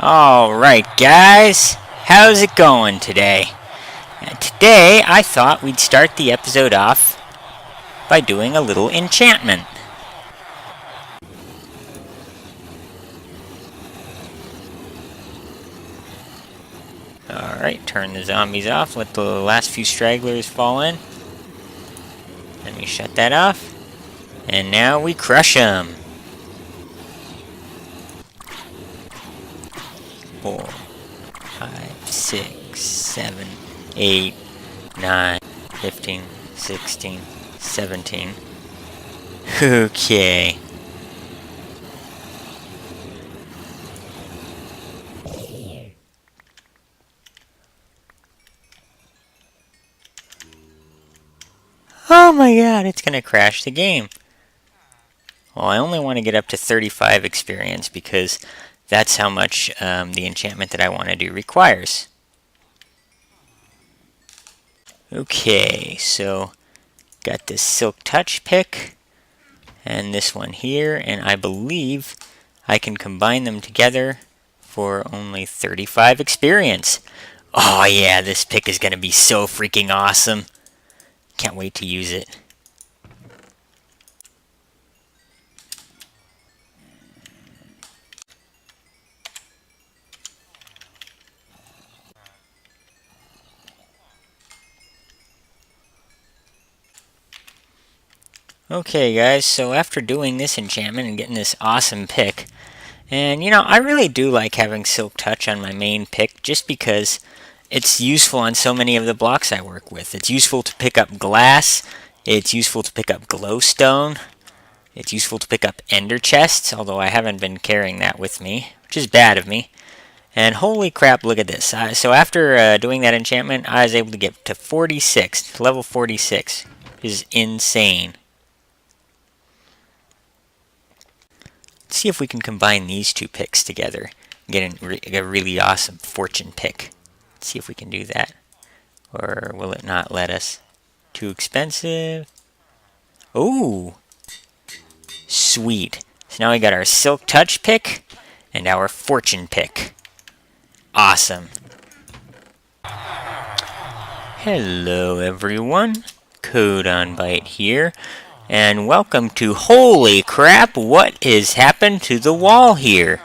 Alright guys, how's it going today? Today I thought we'd start the episode off by doing a little enchantment. Alright, turn the zombies off, let the last few stragglers fall in. Let me shut that off. And now we crush them. 4, 5, 6, 7, 8, 9, 15, 16, 17. Okay. Oh my god, it's gonna crash the game. Well, I only want to get up to 35 experience because that's how much the enchantment that I want to do requires. Okay, so got this Silk Touch pick and this one here, and I believe I can combine them together for only 35 experience. Oh yeah, this pick is going to be so freaking awesome. Can't wait to use it. Okay guys, so after doing this enchantment and getting this awesome pick, and you know, I really do like having Silk Touch on my main pick just because it's useful on so many of the blocks I work with. It's useful to pick up glass, it's useful to pick up glowstone, it's useful to pick up ender chests, although I haven't been carrying that with me, which is bad of me. And holy crap, look at this. So after doing that enchantment, I was able to get to 46, level 46, which is insane. Let's see if we can combine these two picks together and get a really awesome fortune pick. Let's see if we can do that. Or will it not let us? Too expensive. Ooh! Sweet. So now we got our Silk Touch pick and our fortune pick. Awesome. Hello everyone. CodeOnBite here. And welcome to Holy Crap, what has happened to the wall here?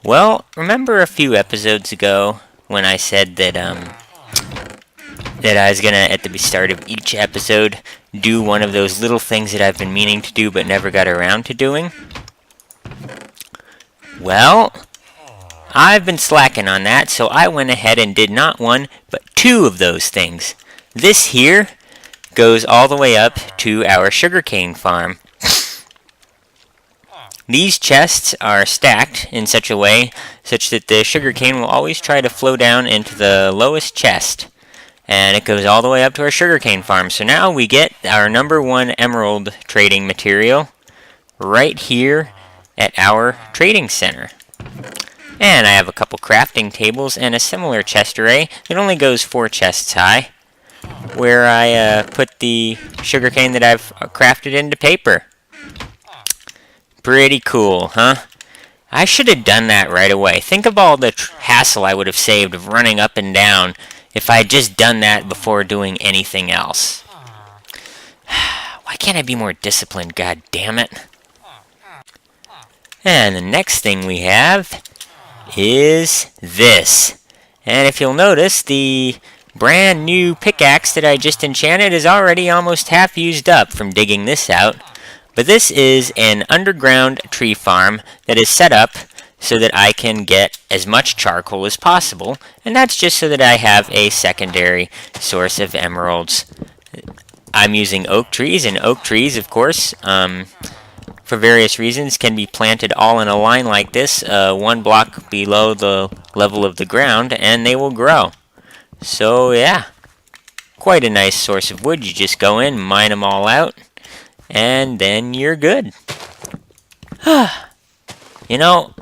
Well, remember a few episodes ago when I said that I was gonna, at the start of each episode, do one of those little things that I've been meaning to do but never got around to doing? Well, I've been slacking on that, so I went ahead and did not one, but two of those things. This here goes all the way up to our sugarcane farm. These chests are stacked in such a way such that the sugarcane will always try to flow down into the lowest chest. And it goes all the way up to our sugarcane farm. So now we get our #1 emerald trading material right here at our trading center. And I have a couple crafting tables and a similar chest array that only goes 4 chests high, where I put the sugarcane that I've crafted into paper. Pretty cool, huh? I should have done that right away. Think of all the hassle I would have saved of running up and down if I had just done that before doing anything else. Why can't I be more disciplined, god damn it? And the next thing we have is this. And if you'll notice, the brand new pickaxe that I just enchanted is already almost half used up from digging this out. But this is an underground tree farm that is set up so that I can get as much charcoal as possible, and that's just so that I have a secondary source of emeralds. I'm using oak trees, and oak trees, of course, for various reasons, can be planted all in a line like this, 1 block below the level of the ground, and they will grow. So yeah, quite a nice source of wood. You just go in, mine them all out, and then you're good. You know,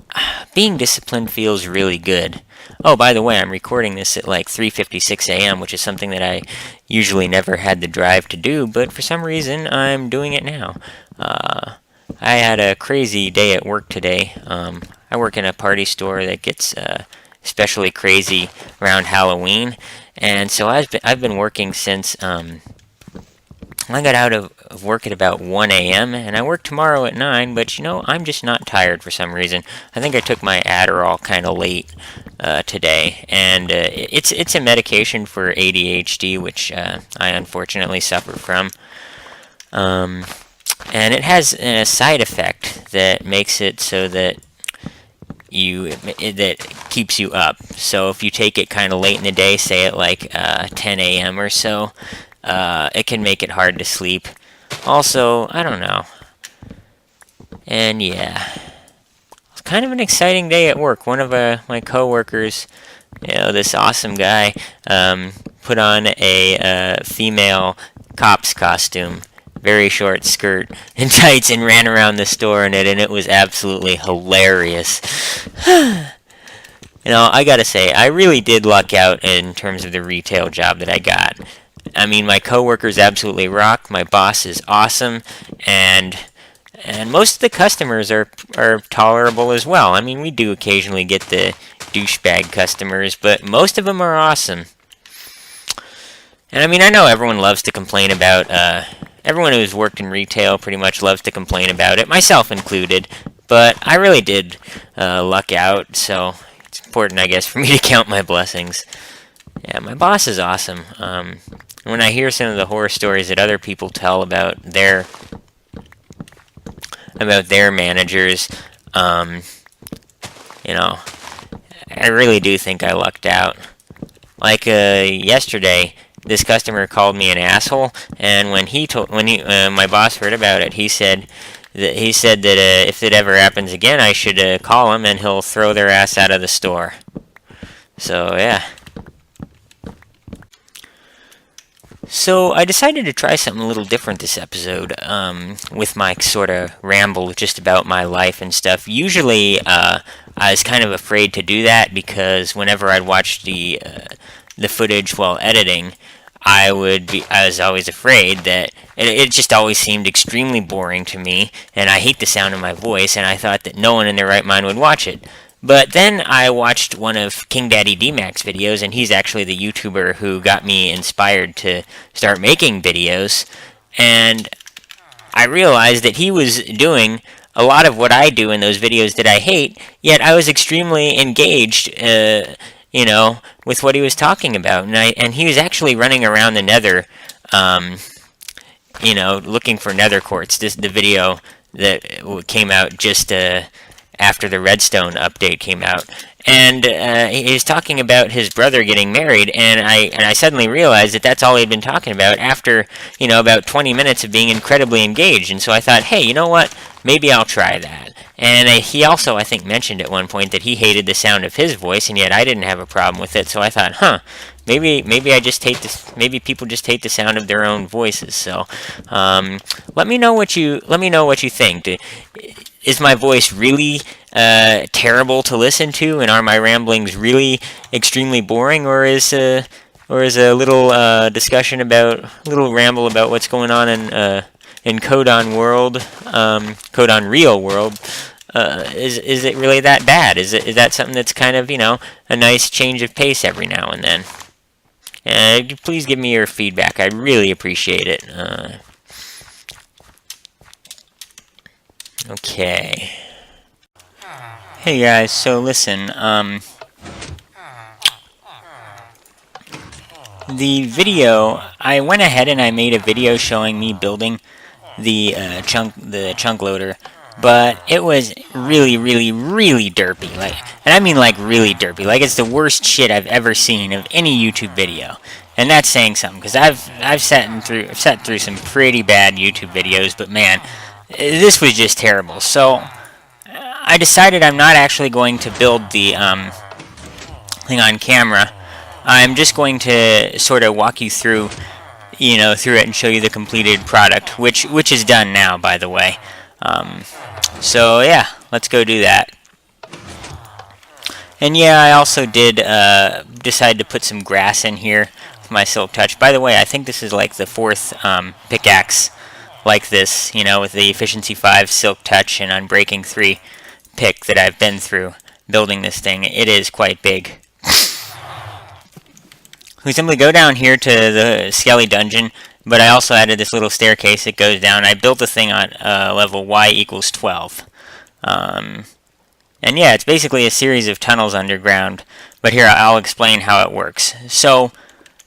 being disciplined feels really good. Oh, by the way, I'm recording this at like 3:56 a.m., which is something that I usually never had the drive to do, but for some reason I'm doing it now. I had a crazy day at work today. I work in a party store that gets especially crazy around Halloween, and so I've been working since I got out of work at about 1 a.m. and I work tomorrow at 9, but you know, I'm just not tired for some reason. I think I took my Adderall kind of late today, and it's a medication for ADHD, which I unfortunately suffer from. And it has a side effect that makes it so that that keeps you up. So if you take it kind of late in the day, say at like 10 a.m. or so, it can make it hard to sleep. Also, I don't know. And yeah, it's kind of an exciting day at work. One of my coworkers, you know, this awesome guy, put on a female cop's costume, very short skirt and tights, and ran around the store in it, and it was absolutely hilarious. You know, I gotta say, I really did luck out in terms of the retail job that I got. I mean, my coworkers absolutely rock. My boss is awesome, and most of the customers are tolerable as well. I mean, we do occasionally get the douchebag customers, but most of them are awesome. And I mean, I know everyone loves to complain about. Everyone who's worked in retail pretty much loves to complain about it, myself included. But I really did luck out, so it's important, I guess, for me to count my blessings. Yeah, my boss is awesome. When I hear some of the horror stories that other people tell about their managers, you know, I really do think I lucked out. Like yesterday, this customer called me an asshole, and when my boss heard about it, he said that if it ever happens again, I should call him, and he'll throw their ass out of the store. So yeah. So I decided to try something a little different this episode, with my sort of ramble just about my life and stuff. Usually, I was kind of afraid to do that because whenever I'd watch the footage while editing, I was always afraid that it just always seemed extremely boring to me, and I hate the sound of my voice, and I thought that no one in their right mind would watch it. But then I watched one of King Daddy D-Mac's videos, and he's actually the YouTuber who got me inspired to start making videos, and I realized that he was doing a lot of what I do in those videos that I hate, yet I was extremely engaged, you know, with what he was talking about, and he was actually running around the Nether, you know, looking for Nether quartz. The video that came out just after the Redstone update came out, and he was talking about his brother getting married, and I suddenly realized that that's all he'd been talking about after, you know, about 20 minutes of being incredibly engaged. And so I thought, hey, you know what? Maybe I'll try that. And he also, I think, mentioned at one point that he hated the sound of his voice, and yet I didn't have a problem with it. So I thought, maybe I just hate this. Maybe people just hate the sound of their own voices. So let me know what you think. Is my voice really terrible to listen to, and are my ramblings really extremely boring, or is a little ramble about what's going on in Codon World, Codon Real World? Is it really that bad? Is that something that's kind of, you know, a nice change of pace every now and then? Please give me your feedback. I really appreciate it. Okay. Hey guys, so listen, the video, I went ahead and I made a video showing me building the chunk loader, but it was really, really, really derpy, and I mean like really derpy, like it's the worst shit I've ever seen of any YouTube video. And that's saying something, because I've sat through some pretty bad YouTube videos, but man, this was just terrible. So I decided I'm not actually going to build the thing on camera. I'm just going to sort of walk you through, you know, through it and show you the completed product, which is done now, by the way. So yeah, let's go do that. And yeah, I also did decide to put some grass in here with my Silk Touch. By the way, I think this is like the 4th pickaxe like this, you know, with the Efficiency 5 Silk Touch and Unbreaking 3 epic that I've been through building this thing. It is quite big. We simply go down here to the Skelly dungeon, but I also added this little staircase that goes down. I built the thing on level y equals 12. And yeah, it's basically a series of tunnels underground, but here I'll explain how it works. So,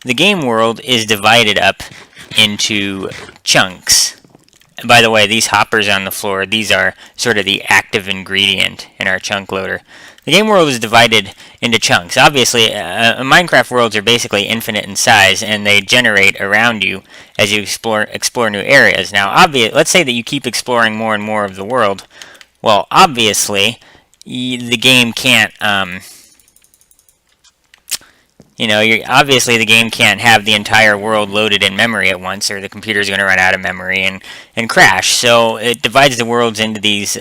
the game world is divided up into chunks. By the way, these hoppers on the floor, these are sort of the active ingredient in our chunk loader. The game world is divided into chunks. Obviously, Minecraft worlds are basically infinite in size, and they generate around you as you explore new areas. Now, let's say that you keep exploring more and more of the world. Well, obviously, the game can't, obviously the game can't have the entire world loaded in memory at once, or the computer's going to run out of memory and crash. So it divides the worlds into these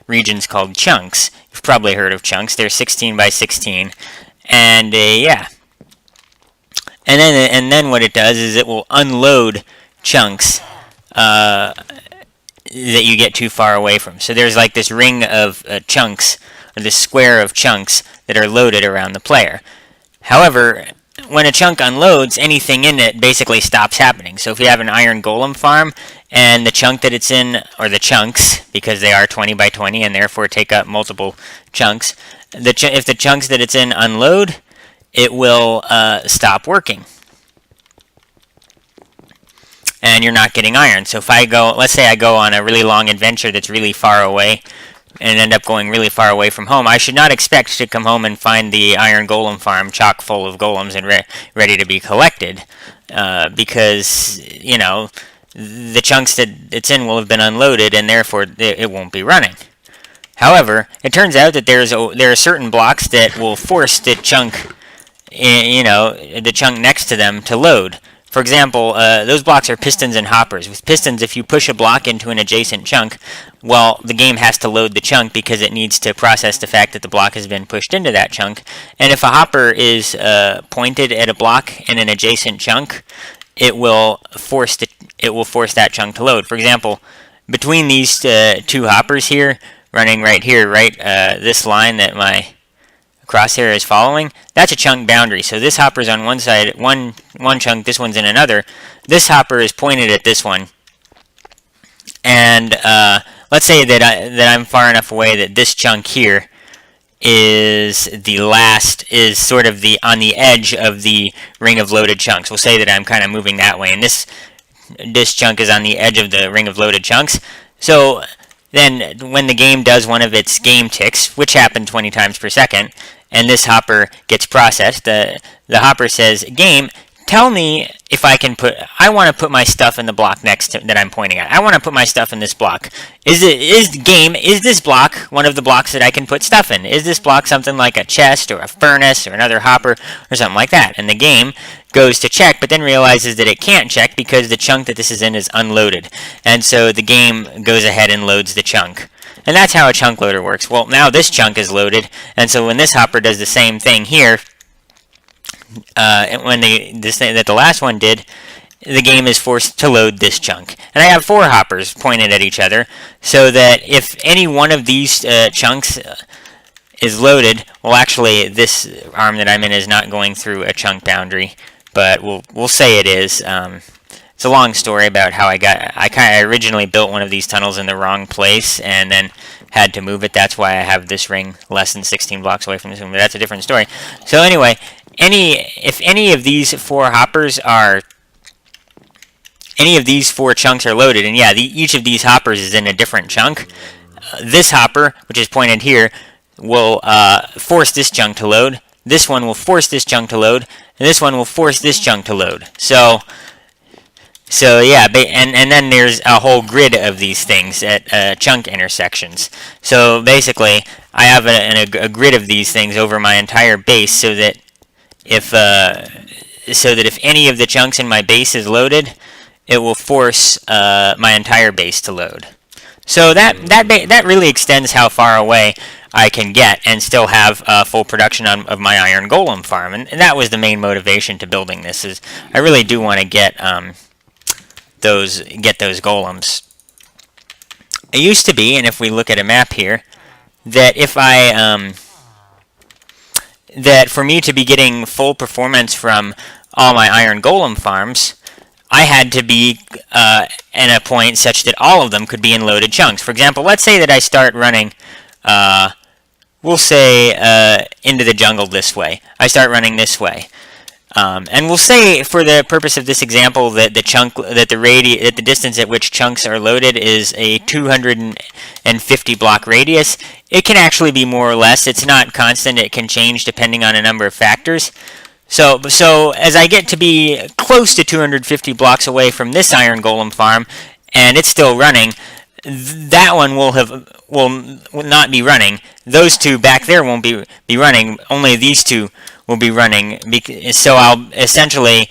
regions called chunks. You've probably heard of chunks. They're 16 by 16, and yeah. And then what it does is it will unload chunks that you get too far away from. So there's like this ring of chunks, or this square of chunks that are loaded around the player. However, when a chunk unloads, anything in it basically stops happening. So if you have an iron golem farm, and the chunk that it's in, or the chunks, because they are 20 by 20 and therefore take up multiple chunks, if the chunks that it's in unload, it will stop working. And you're not getting iron. So if let's say I go on a really long adventure that's really far away, and end up going really far away from home, I should not expect to come home and find the iron golem farm chock full of golems and ready to be collected, because, the chunks that it's in will have been unloaded, and therefore it won't be running. However, it turns out that there are certain blocks that will force the chunk, the chunk next to them to load. For example, those blocks are pistons and hoppers. With pistons, if you push a block into an adjacent chunk, well, the game has to load the chunk because it needs to process the fact that the block has been pushed into that chunk. And if a hopper is pointed at a block in an adjacent chunk, it will force that chunk to load. For example, between these two hoppers here, running right here, this line that my crosshair is following, that's a chunk boundary. So this hopper is on one side, one chunk, this one's in another. This hopper is pointed at this one, and let's say that I'm far enough away that this chunk here is sort of on the edge of the ring of loaded chunks. We'll say that I'm kind of moving that way, and this chunk is on the edge of the ring of loaded chunks. So then when the game does one of its game ticks, which happen 20 times per second, and this hopper gets processed, the hopper says, "Game, tell me if I want to put my stuff in the block next to that I'm pointing at. I want to put my stuff in this block. Is this block one of the blocks that I can put stuff in? Is this block something like a chest or a furnace or another hopper or something like that?" And the game goes to check, but then realizes that it can't check because the chunk that this is in is unloaded. And so the game goes ahead and loads the chunk. And that's how a chunk loader works. Well, now this chunk is loaded, and so when this hopper does the same thing here, this thing that the last one did, the game is forced to load this chunk. And I have 4 hoppers pointed at each other, so that if any one of these chunks is loaded, well, actually this arm that I'm in is not going through a chunk boundary, but we'll say it is. It's a long story about how I originally built one of these tunnels in the wrong place and then had to move it. That's why I have this ring less than 16 blocks away from this one, but that's a different story. So anyway, if any of these 4 chunks are loaded, and yeah, each of these hoppers is in a different chunk, this hopper, which is pointed here, will force this chunk to load. This one will force this chunk to load, and this one will force this chunk to load. So yeah, and then there's a whole grid of these things at chunk intersections. So basically, I have a grid of these things over my entire base, so that if any of the chunks in my base is loaded, it will force my entire base to load. So that really extends how far away I can get and still have full production of my iron golem farm, and that was the main motivation to building this. Is I really do want to get those golems. It used to be, and if we look at a map here, that if I that for me to be getting full performance from all my iron golem farms, I had to be in a point such that all of them could be in loaded chunks. For example, let's say that I start running, we'll say into the jungle this way. I start running this way. And we'll say, for the purpose of this example, that the distance at which chunks are loaded is a 250 block radius. It can actually be more or less. It's not constant. It can change depending on a number of factors. So as I get to be close to 250 blocks away from this iron golem farm, and it's still running, that one will not be running. Those two back there won't be running. Only these two will be running. So I'll essentially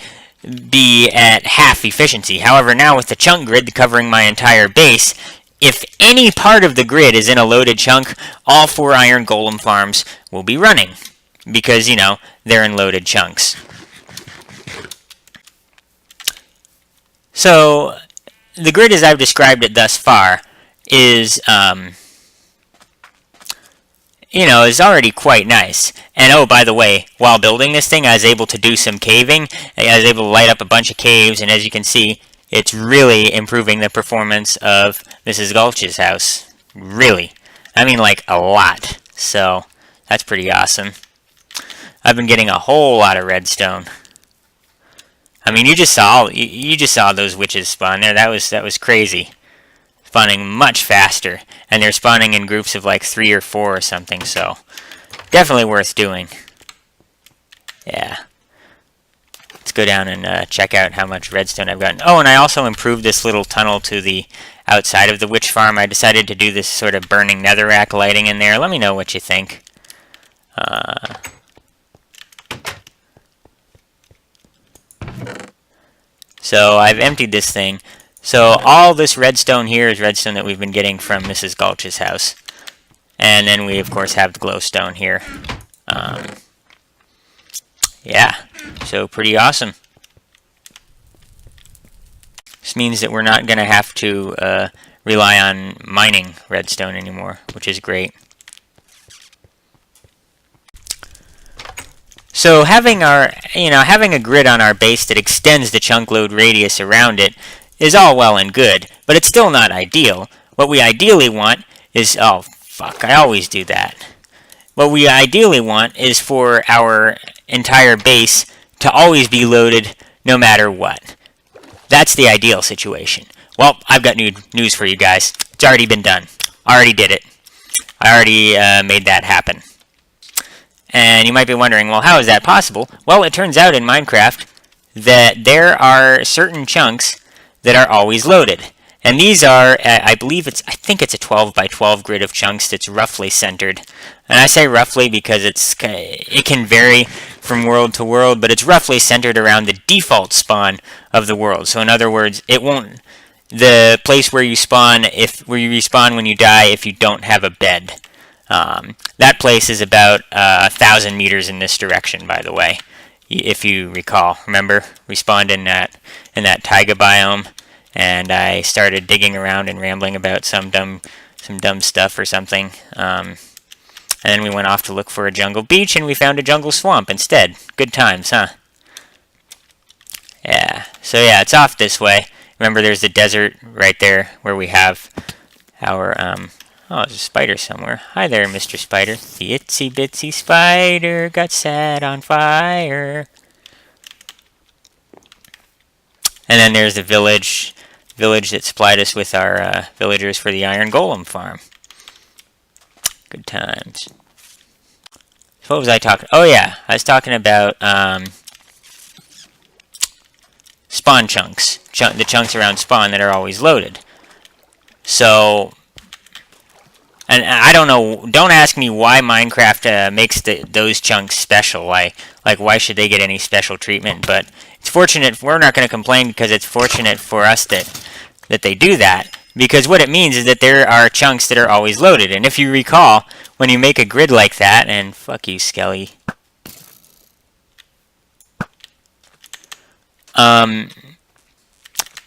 be at half efficiency. However, now with the chunk grid covering my entire base, if any part of the grid is in a loaded chunk, all 4 iron golem farms will be running, because, you know, they're in loaded chunks. So the grid as I've described it thus far is, you know, is already quite nice. And oh, by the way, while building this thing, I was able to do some caving. I was able to light up a bunch of caves, and as you can see, it's really improving the performance of Mrs. Gulch's house. Really. I mean, like, a lot. So that's pretty awesome. I've been getting a whole lot of redstone. I mean, you just saw those witches spawn there. That was crazy. Spawning much faster, and they're spawning in groups of like 3 or 4 or something. So definitely worth doing. Yeah. Let's go down and check out how much redstone I've gotten. Oh, and I also improved this little tunnel to the outside of the witch farm. I decided to do this sort of burning netherrack lighting in there. Let me know what you think. So I've emptied this thing. So all this redstone here is redstone that we've been getting from Mrs. Gulch's house. And then we, of course, have the glowstone here. Yeah, so pretty awesome. This means that we're not going to have to rely on mining redstone anymore, which is great. So having a grid on our base that extends the chunk load radius around it is all well and good, but it's still not ideal. What we ideally want is, oh fuck, I always do that. What we ideally want is for our entire base to always be loaded no matter what. That's the ideal situation. Well, I've got news for you guys. It's already been done. I already did it. I already made that happen. And you might be wondering, well, how is that possible? Well, it turns out in Minecraft that there are certain chunks that are always loaded. And these are, I think it's a 12 by 12 grid of chunks that's roughly centered. And I say roughly because it can vary from world to world, but it's roughly centered around the default spawn of the world. So in other words, it won't, the place where you spawn, where you respawn when you die if you don't have a bed. That place is about 1,000 meters in this direction, by the way, if you recall. Remember, we spawned in that taiga biome, and I started digging around and rambling about some dumb stuff or something. And then we went off to look for a jungle beach, and we found a jungle swamp instead. Good times, huh? Yeah. So yeah, it's off this way. Remember, there's the desert right there where we have our oh, there's a spider somewhere. Hi there, Mr. Spider. The itsy bitsy spider got set on fire. And then there's the village that supplied us with our villagers for the iron golem farm. Good times. So what was I talking? Oh yeah, I was talking about spawn chunks. The chunks around spawn that are always loaded. So, and I don't know, don't ask me why Minecraft makes those chunks special. Why should they get any special treatment? But it's fortunate, we're not going to complain because it's fortunate for us that they do that. Because what it means is that there are chunks that are always loaded. And if you recall, when you make a grid like that, and fuck you, Skelly.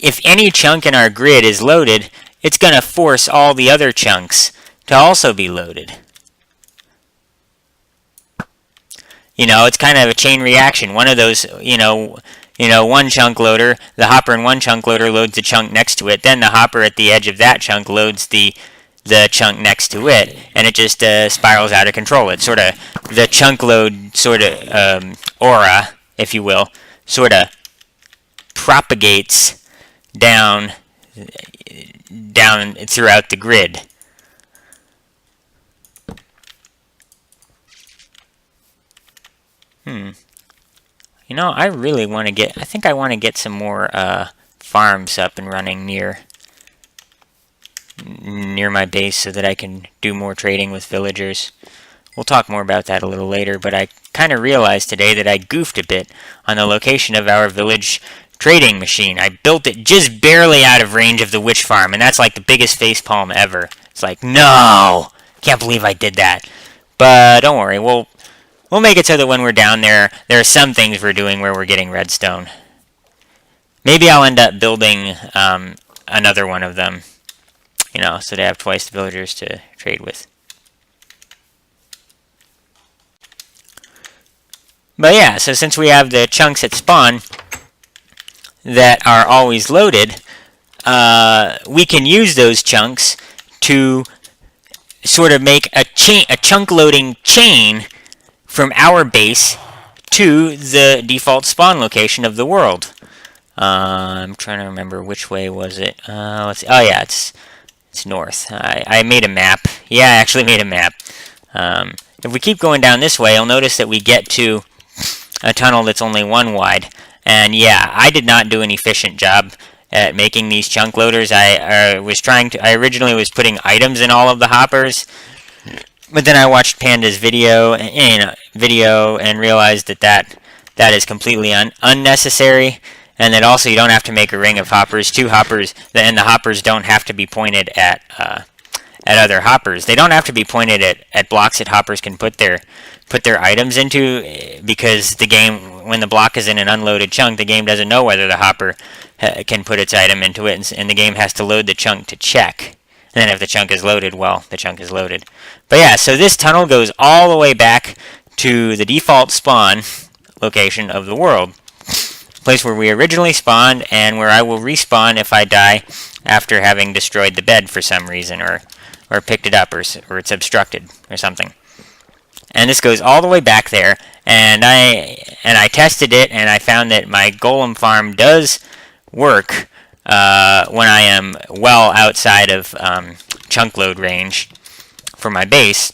If any chunk in our grid is loaded, it's going to force all the other chunks to also be loaded. You know, it's kind of a chain reaction. One of those, one chunk loader, the hopper in one chunk loader loads the chunk next to it. Then the hopper at the edge of that chunk loads the chunk next to it, and it just spirals out of control. It's sort of the chunk load sort of aura, if you will, sort of propagates down throughout the grid. You know, I really want to get, I think I want to get some more farms up and running near my base so that I can do more trading with villagers. We'll talk more about that a little later, but I kind of realized today that I goofed a bit on the location of our village trading machine. I built it just barely out of range of the witch farm, and that's like the biggest facepalm ever. It's like, no! Can't believe I did that. But don't worry, we'll make it so that when we're down there, there are some things we're doing where we're getting redstone. Maybe I'll end up building another one of them, so they have twice the villagers to trade with. But yeah, so since we have the chunks at spawn that are always loaded, we can use those chunks to sort of make a chunk loading chain from our base to the default spawn location of the world. I'm trying to remember which way was it. Let's see. Oh yeah, it's north. I made a map. Yeah, I actually made a map. If we keep going down this way, you'll notice that we get to a tunnel that's only one wide. And yeah, I did not do an efficient job at making these chunk loaders. I originally was putting items in all of the hoppers, but then I watched Panda's video and realized that is completely unnecessary, and that also you don't have to make a ring of hoppers. Two hoppers, and the hoppers don't have to be pointed at other hoppers. They don't have to be pointed at blocks that hoppers can put their items into, because the game, when the block is in an unloaded chunk, the game doesn't know whether the hopper can put its item into it, and the game has to load the chunk to check. And then if the chunk is loaded, well, the chunk is loaded. But yeah, so this tunnel goes all the way back to the default spawn location of the world. Place where we originally spawned, and where I will respawn if I die after having destroyed the bed for some reason, or picked it up, or it's obstructed, or something. And this goes all the way back there, and I tested it, and I found that my golem farm does work when I am well outside of chunk load range for my base.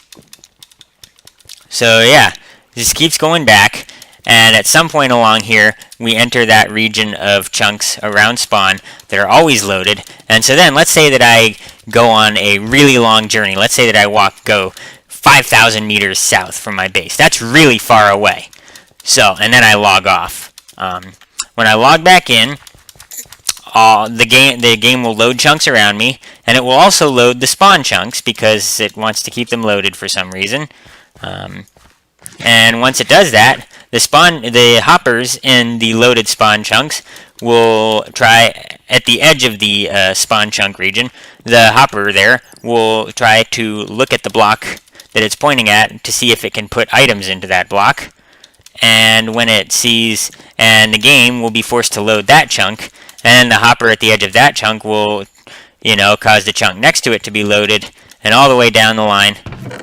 So yeah, this keeps going back, and at some point along here, we enter that region of chunks around spawn that are always loaded. And so then, let's say that I go on a really long journey. Let's say that I go 5,000 meters south from my base. That's really far away. So, and then I log off. When I log back in, the game will load chunks around me, and it will also load the spawn chunks because it wants to keep them loaded for some reason. And once it does that, the hoppers in the loaded spawn chunks will try, at the edge of the spawn chunk region, the hopper there will try to look at the block that it's pointing at to see if it can put items into that block. And when it sees, and the game will be forced to load that chunk, and the hopper at the edge of that chunk will, cause the chunk next to it to be loaded, and all the way down the line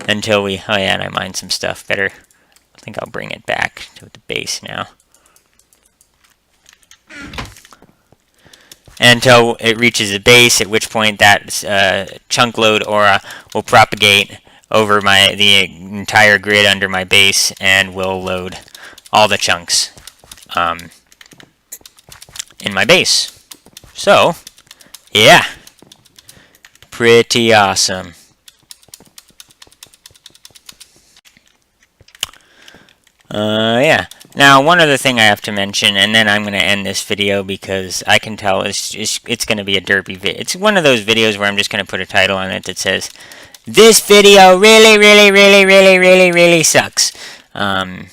until we, oh yeah, and I mined some stuff better. I think I'll bring it back to the base now. Until it reaches the base, at which point that chunk load aura will propagate over the entire grid under my base, and will load all the chunks in my base. So, yeah, pretty awesome. Yeah. Now, one other thing I have to mention, and then I'm going to end this video because I can tell it's going to be a derpy video. It's one of those videos where I'm just going to put a title on it that says, "This video really, really, really, really, really, really sucks." Yeah.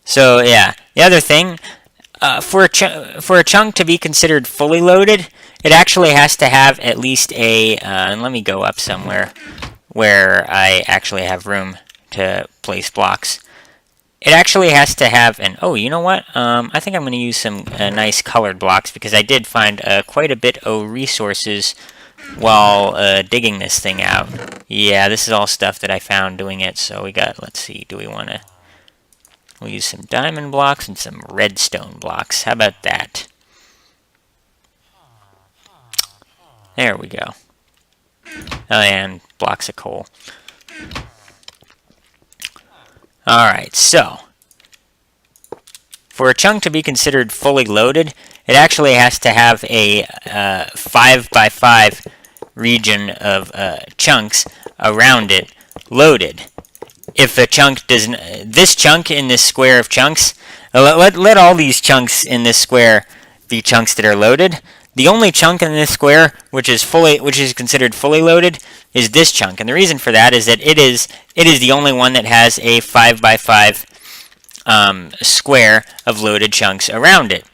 So, yeah. The other thing, for a chunk to be considered fully loaded, it actually has to have at least a, and let me go up somewhere where I actually have room to place blocks. It actually has to have an, oh, you know what? I think I'm going to use some nice colored blocks because I did find quite a bit of resources while digging this thing out. Yeah, this is all stuff that I found doing it. So we got, let's see, do we want to, we'll use some diamond blocks and some redstone blocks. How about that? There we go. Oh, and blocks of coal. Alright, so for a chunk to be considered fully loaded, it actually has to have a 5x5 region of chunks around it loaded. If a chunk doesn't, this chunk in this square of chunks, let all these chunks in this square be chunks that are loaded. The only chunk in this square which is considered fully loaded is this chunk, and the reason for that is that it is the only one that has a 5x5 square of loaded chunks around it.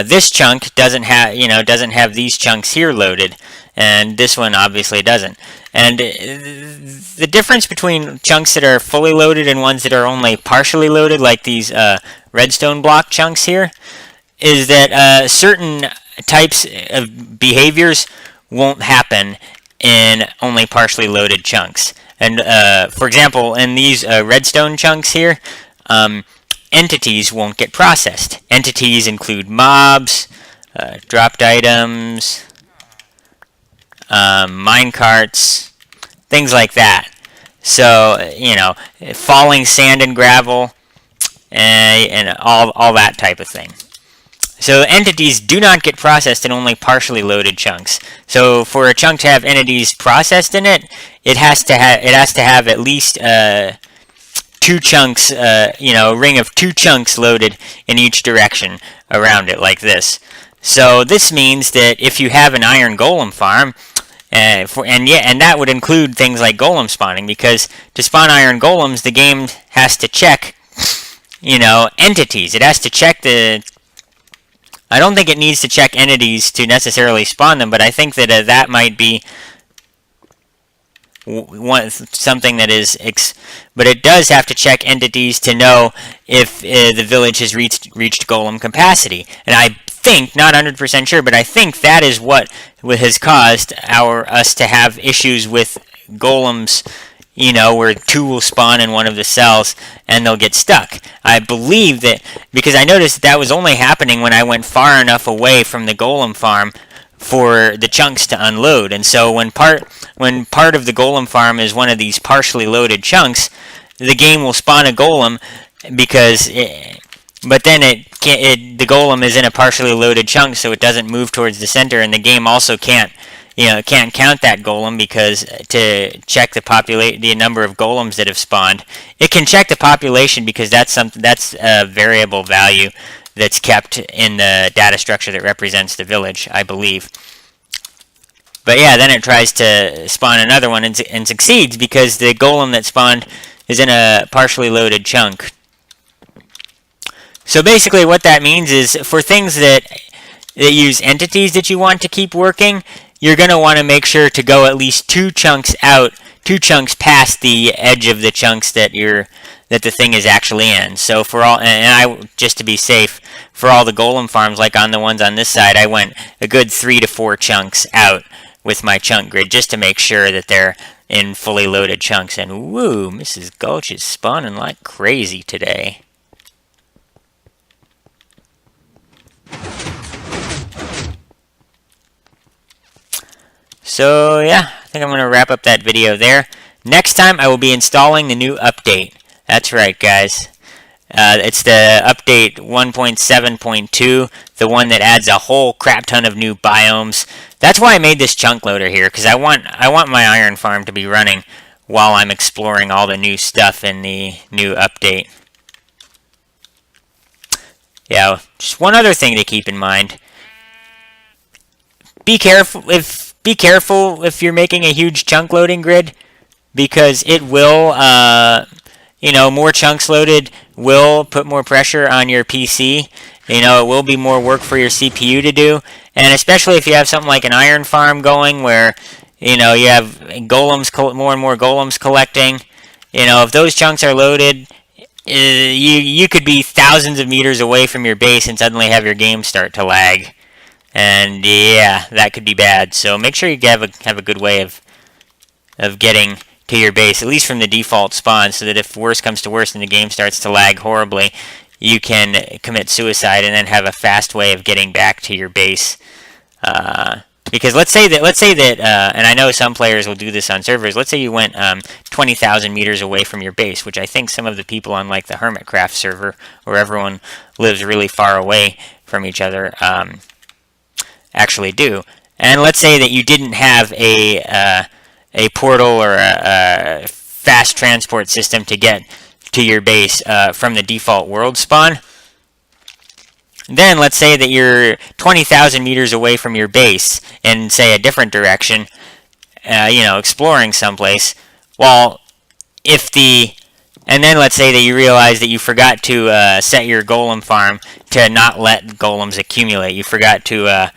This chunk doesn't have these chunks here loaded, and this one obviously doesn't. And the difference between chunks that are fully loaded and ones that are only partially loaded, like these redstone block chunks here, is that certain types of behaviors won't happen in only partially loaded chunks. And for example, in these redstone chunks here, entities won't get processed. Entities include mobs, dropped items, minecarts, things like that. So, you know, falling sand and gravel, and all that type of thing. So entities do not get processed in only partially loaded chunks. So for a chunk to have entities processed in it, it has to have at least 2 chunks, a ring of 2 chunks loaded in each direction around it, like this. So this means that if you have an iron golem farm, and that would include things like golem spawning, because to spawn iron golems, the game has to check, entities. It has to check I don't think it needs to check entities to necessarily spawn them, but I think that that might be something that is, but it does have to check entities to know if the village has reached golem capacity. And I think, not 100% sure, but I think that is what has caused us to have issues with golems, where 2 will spawn in one of the cells and they'll get stuck. I believe that, because I noticed that was only happening when I went far enough away from the golem farm for the chunks to unload. And so when part of the golem farm is one of these partially loaded chunks, the game will spawn a golem but then the golem is in a partially loaded chunk, so it doesn't move towards the center, and the game also can't count that golem, because to check the number of golems that have spawned, it can check the population because that's a variable value that's kept in the data structure that represents the village, I believe. But yeah, then it tries to spawn another one and succeeds because the golem that spawned is in a partially loaded chunk. So basically what that means is, for things that use entities that you want to keep working, you're going to want to make sure to go at least 2 chunks past the edge of the chunks that the thing is actually in. So just to be safe, for all the golem farms, like on the ones on this side, I went a good 3 to 4 chunks out with my chunk grid, just to make sure that they're in fully loaded chunks. And woo, Mrs. Gulch is spawning like crazy today. So yeah, I think I'm going to wrap up that video there. Next time I will be installing the new update. That's right, guys. It's the update 1.7.2, the one that adds a whole crap ton of new biomes. That's why I made this chunk loader here, because I want my iron farm to be running while I'm exploring all the new stuff in the new update. Yeah, just one other thing to keep in mind. Be careful if you're making a huge chunk loading grid, because it will, more chunks loaded will put more pressure on your PC. It will be more work for your CPU to do, and especially if you have something like an iron farm going where, you know, you have golems, more and more golems collecting. You know, if those chunks are loaded, you could be thousands of meters away from your base and suddenly have your game start to lag. And yeah, that could be bad. So make sure you have a good way of getting to your base, at least from the default spawn, so that if worse comes to worse and the game starts to lag horribly, you can commit suicide and then have a fast way of getting back to your base. Because let's say that, and I know some players will do this on servers. Let's say you went 20,000 meters away from your base, which I think some of the people on like the Hermitcraft server, where everyone lives really far away from each other, actually do. And let's say that you didn't have a portal or a fast transport system to get to your base from the default world spawn. Then let's say that you're 20,000 meters away from your base in, say, a different direction, you know, exploring someplace. Well, and then let's say that you realize that you forgot to set your golem farm to not let golems accumulate. You forgot to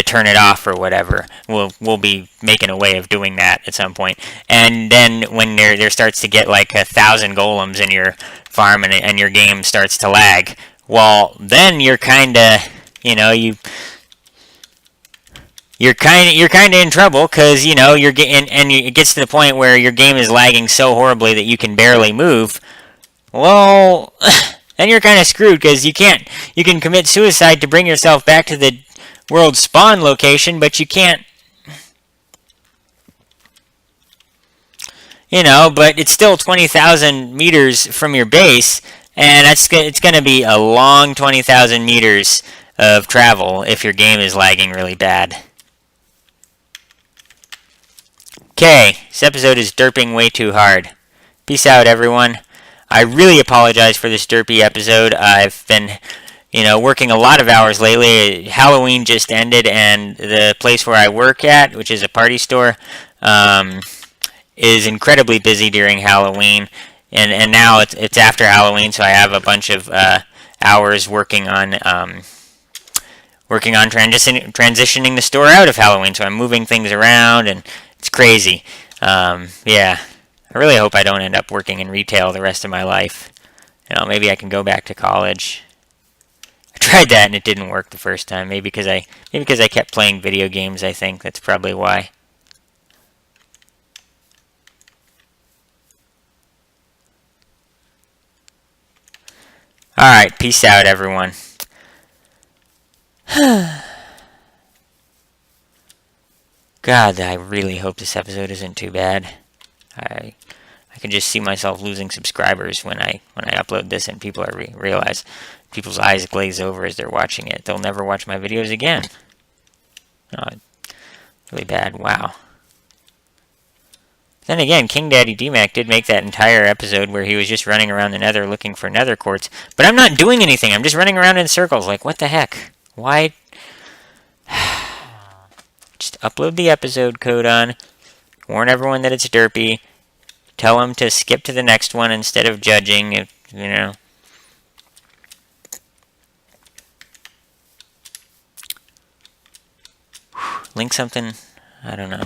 turn it off or whatever. We'll be making a way of doing that at some point. And then when there starts to get like 1,000 golems in your farm and your game starts to lag, well, then you're kind of, you know, you're kind of in trouble, because, you know, you're getting, and it gets to the point where your game is lagging so horribly that you can barely move. Well, then you're kind of screwed, because you can commit suicide to bring yourself back to the world spawn location, but you can't, you know, but it's still 20,000 meters from your base, and it's going to be a long 20,000 meters of travel if your game is lagging really bad. Okay, this episode is derping way too hard. Peace out, everyone. I really apologize for this derpy episode. I've been, you know, working a lot of hours lately. Halloween just ended, and the place where I work at, which is a party store, is incredibly busy during Halloween. And now it's after Halloween, so I have a bunch of hours working on transitioning the store out of Halloween. So I'm moving things around, and it's crazy. Yeah, I really hope I don't end up working in retail the rest of my life. You know, maybe I can go back to college. I tried that and it didn't work the first time. Maybe because I kept playing video games. I think that's probably why. Alright, peace out, everyone. God, I really hope this episode isn't too bad. I can just see myself losing subscribers when I upload this, and people realize people's eyes glaze over as they're watching it. They'll never watch my videos again. Oh, really bad. Wow. Then again, King Daddy DMAC did make that entire episode where he was just running around the nether looking for nether quartz. But I'm not doing anything. I'm just running around in circles. Like, what the heck? Why? Just upload the episode code on. Warn everyone that it's derpy. Tell them to skip to the next one instead of judging, if, you know. Link something? I don't know.